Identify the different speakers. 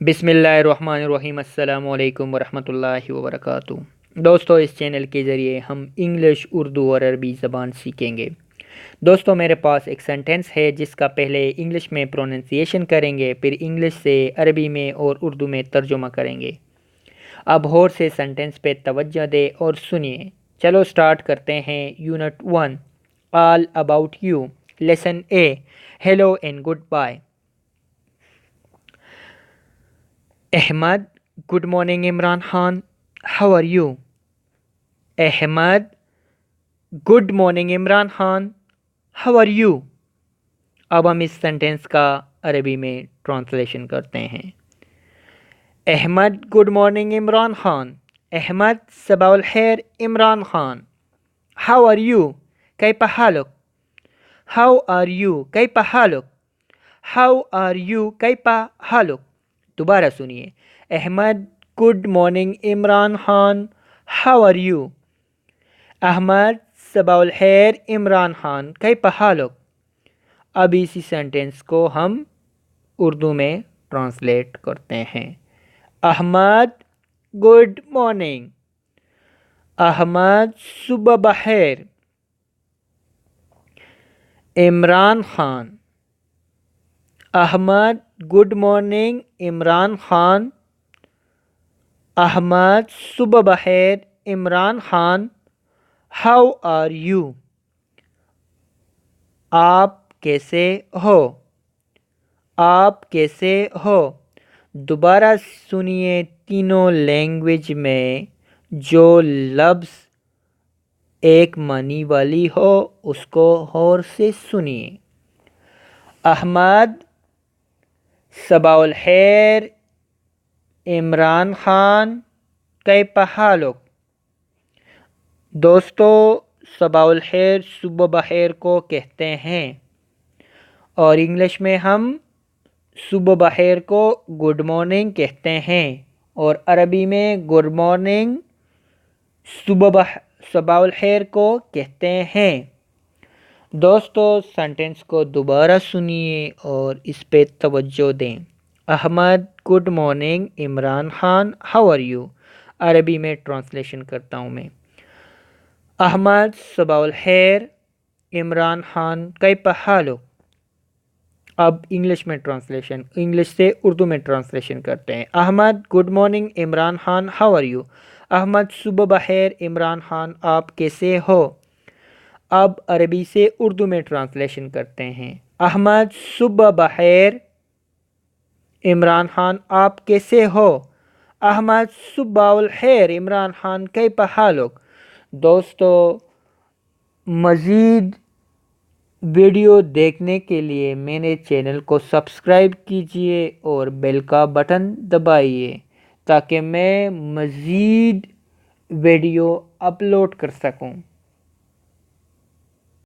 Speaker 1: بسم اللہ الرحمن الرحیم۔ السلام علیکم ورحمۃ اللہ وبرکاتہ۔ دوستو، اس چینل کے ذریعے ہم انگلش، اردو اور عربی زبان سیکھیں گے۔ دوستو، میرے پاس ایک سینٹنس ہے جس کا پہلے انگلش میں پروننسیشن کریں گے، پھر انگلش سے عربی میں اور اردو میں ترجمہ کریں گے۔ اب غور سے سینٹنس پہ توجہ دیں اور سنیے۔ چلو سٹارٹ کرتے ہیں۔ Unit 1، all about you. Lesson A, hello and goodbye. Ahmad, good morning Imran Khan, how are you? Ahmad, good morning Imran Khan, how are you? اب ہم اس سینٹنس کا عربی میں ٹرانسلیشن کرتے ہیں۔ Ahmad good morning Imran Khan. احمد صباح الخیر Imran Khan. How are you؟ كيف حالك؟ How are you؟ كيف حالك؟ How are you؟ كيف حالك؟ دوبارہ سنیے۔ Ahmad good morning Imran Khan, how are you? Ahmad صباح الخیر عمران خان، کیف حالک؟ اب اسی سینٹنس کو ہم اردو میں ٹرانسلیٹ کرتے ہیں۔ احمد گڈ مارننگ، احمد صبح بخیر، عمران خان۔ احمد گڈ مارننگ عمران خان، احمد صبح بخیر Imran Khan, how are you? آپ کیسے ہو؟ آپ کیسے ہو؟ دوبارہ سنیے۔ تینوں لینگویج میں جو لفظ ایک معنی والی ہو اس کو غور سے سنیے۔ احمد صباح الخیر عمران خان، کیف حالک؟ دوستو، صباح الخیر صبح بخیر کو کہتے ہیں، اور انگلش میں ہم صبح بخیر کو گڈ مارننگ کہتے ہیں، اور عربی میں گڈ مارننگ صباح الخیر کو کہتے ہیں۔ دوستو، سینٹنس کو دوبارہ سنیے اور اس پہ توجہ دیں۔ Ahmad good morning Imran Khan, how are you? عربی میں ٹرانسلیشن کرتا ہوں میں۔ احمد صباح الخیر عمران خان، کیف حالک؟ اب انگلش میں ٹرانسلیشن، انگلش سے اردو میں ٹرانسلیشن کرتے ہیں۔ Ahmad good morning Imran Khan, how are you? Ahmad صبح بخیر عمران خان، آپ کیسے ہو؟ اب عربی سے اردو میں ٹرانسلیشن کرتے ہیں۔ احمد صبح بخیر عمران خان، آپ کیسے ہو؟ احمد صبح الخیر عمران خان، کیف حالک؟ دوستو، مزید ویڈیو دیکھنے کے لیے میرے چینل کو سبسکرائب کیجیے اور بیل کا بٹن دبائیے تاکہ میں مزید ویڈیو اپلوڈ کر سکوں۔